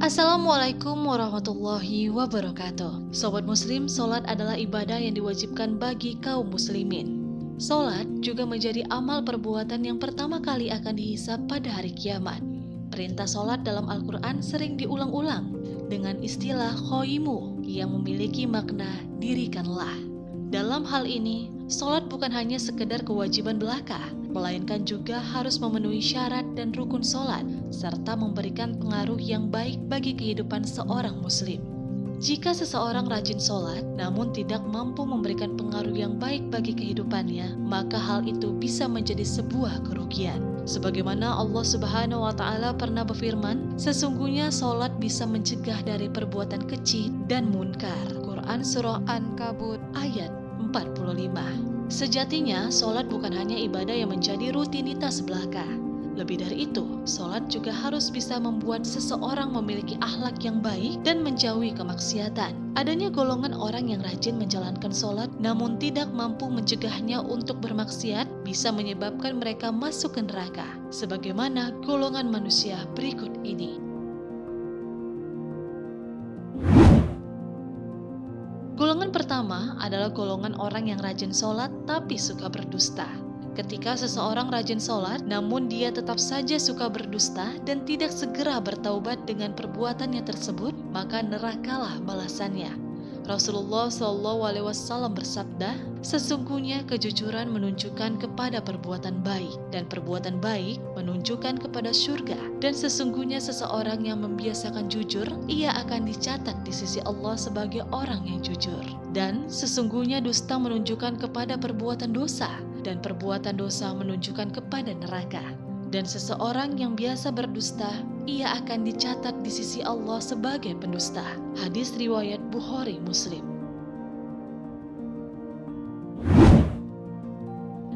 Assalamualaikum warahmatullahi wabarakatuh. Sobat muslim, sholat adalah ibadah yang diwajibkan bagi kaum muslimin. Sholat juga menjadi amal perbuatan yang pertama kali akan dihisab pada hari kiamat. Perintah sholat dalam Al-Quran sering diulang-ulang dengan istilah khoimu yang memiliki makna dirikanlah. Dalam hal ini, sholat bukan hanya sekedar kewajiban belaka, melainkan juga harus memenuhi syarat dan rukun sholat, serta memberikan pengaruh yang baik bagi kehidupan seorang muslim. Jika seseorang rajin sholat, namun tidak mampu memberikan pengaruh yang baik bagi kehidupannya, maka hal itu bisa menjadi sebuah kerugian. Sebagaimana Allah Subhanahu wa Ta'ala pernah berfirman, sesungguhnya sholat bisa mencegah dari perbuatan keji dan munkar. Quran Surah An-Kabut ayat 45. Sejatinya, sholat bukan hanya ibadah yang menjadi rutinitas belaka. Lebih dari itu, sholat juga harus bisa membuat seseorang memiliki akhlak yang baik dan menjauhi kemaksiatan. Adanya golongan orang yang rajin menjalankan sholat namun tidak mampu mencegahnya untuk bermaksiat bisa menyebabkan mereka masuk ke neraka. Sebagaimana golongan manusia berikut ini. Golongan pertama adalah golongan orang yang rajin sholat tapi suka berdusta. Ketika seseorang rajin sholat, namun dia tetap saja suka berdusta dan tidak segera bertaubat dengan perbuatannya tersebut, maka nerakalah balasannya. Rasulullah SAW bersabda, sesungguhnya kejujuran menunjukkan kepada perbuatan baik, dan perbuatan baik menunjukkan kepada surga. Dan sesungguhnya seseorang yang membiasakan jujur, ia akan dicatat di sisi Allah sebagai orang yang jujur. Dan sesungguhnya dusta menunjukkan kepada perbuatan dosa, dan perbuatan dosa menunjukkan kepada neraka. Dan seseorang yang biasa berdusta, ia akan dicatat di sisi Allah sebagai pendusta. Hadis riwayat Bukhari Muslim.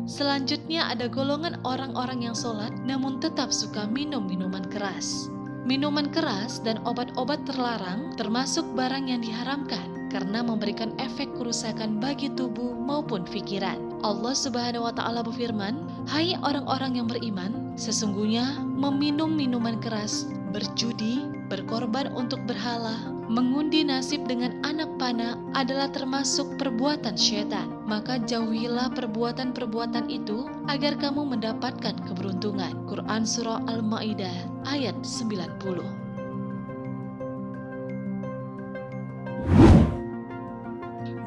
Selanjutnya ada golongan orang-orang yang sholat namun tetap suka minum minuman keras. Minuman keras dan obat-obat terlarang termasuk barang yang diharamkan karena memberikan efek kerusakan bagi tubuh maupun pikiran. Allah Subhanahu wa Ta'ala berfirman, hai orang-orang yang beriman, sesungguhnya meminum minuman keras, berjudi, berkorban untuk berhala, mengundi nasib dengan anak panah adalah termasuk perbuatan syaitan. Maka jauhilah perbuatan-perbuatan itu agar kamu mendapatkan keberuntungan. Quran Surah Al-Ma'idah ayat 90.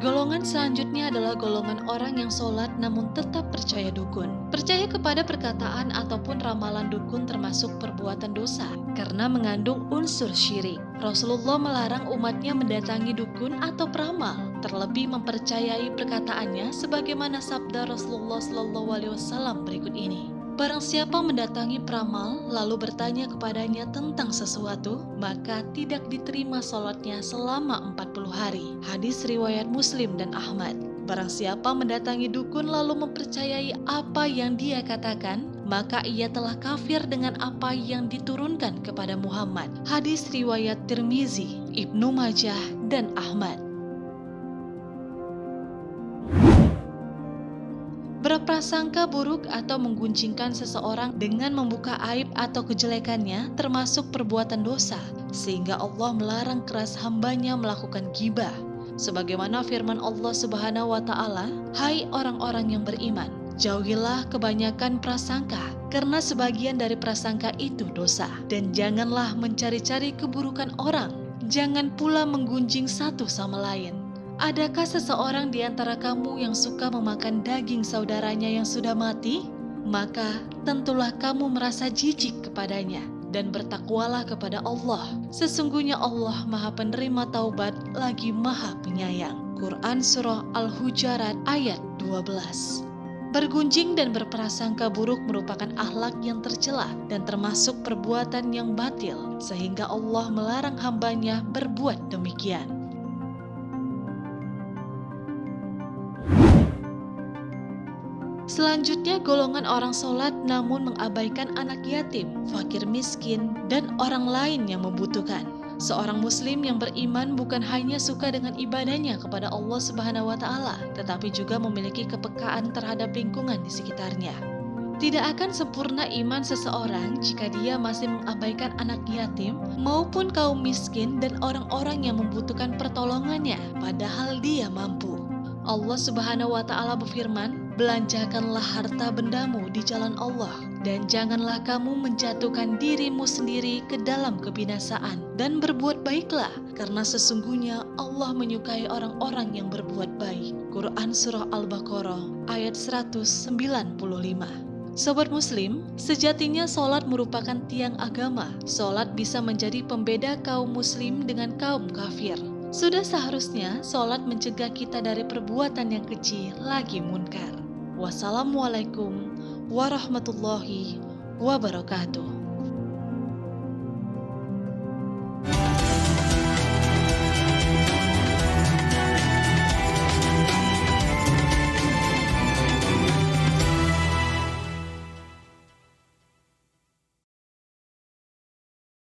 Golongan selanjutnya adalah golongan orang yang sholat namun tetap percaya dukun. Percaya kepada perkataan ataupun ramalan dukun termasuk perbuatan dosa karena mengandung unsur syirik. Rasulullah melarang umatnya mendatangi dukun atau peramal, terlebih mempercayai perkataannya sebagaimana sabda Rasulullah SAW berikut ini. Barang siapa mendatangi peramal lalu bertanya kepadanya tentang sesuatu, maka tidak diterima sholatnya selama 40 hari. Hadis riwayat Muslim dan Ahmad. Barang siapa mendatangi dukun lalu mempercayai apa yang dia katakan, maka ia telah kafir dengan apa yang diturunkan kepada Muhammad. Hadis riwayat Tirmizi, Ibnu Majah, dan Ahmad. Berprasangka buruk atau menggunjingkan seseorang dengan membuka aib atau kejelekannya termasuk perbuatan dosa, sehingga Allah melarang keras hambanya melakukan ghibah. Sebagaimana firman Allah Subhanahu wa Ta'ala, hai orang-orang yang beriman, jauhilah kebanyakan prasangka, karena sebagian dari prasangka itu dosa. Dan janganlah mencari-cari keburukan orang, jangan pula menggunjing satu sama lain. Adakah seseorang di antara kamu yang suka memakan daging saudaranya yang sudah mati? Maka tentulah kamu merasa jijik kepadanya dan bertakwalah kepada Allah. Sesungguhnya Allah Maha Penerima Taubat lagi Maha Penyayang. Quran Surah Al-Hujarat ayat 12. Bergunjing dan berprasangka buruk merupakan akhlak yang tercela dan termasuk perbuatan yang batil, sehingga Allah melarang hambanya berbuat demikian. Selanjutnya golongan orang sholat namun mengabaikan anak yatim, fakir miskin, dan orang lain yang membutuhkan. Seorang muslim yang beriman bukan hanya suka dengan ibadahnya kepada Allah Subhanahu wa Ta'ala, tetapi juga memiliki kepekaan terhadap lingkungan di sekitarnya. Tidak akan sempurna iman seseorang jika dia masih mengabaikan anak yatim maupun kaum miskin dan orang-orang yang membutuhkan pertolongannya, padahal dia mampu. Allah Subhanahu wa Ta'ala berfirman, "Belanjakanlah harta bendamu di jalan Allah, dan janganlah kamu menjatuhkan dirimu sendiri ke dalam kebinasaan, dan berbuat baiklah, karena sesungguhnya Allah menyukai orang-orang yang berbuat baik." Quran Surah Al-Baqarah ayat 195. Sobat Muslim, sejatinya sholat merupakan tiang agama. Sholat bisa menjadi pembeda kaum Muslim dengan kaum kafir. Sudah seharusnya sholat mencegah kita dari perbuatan yang keji lagi munkar. Wassalamualaikum warahmatullahi wabarakatuh.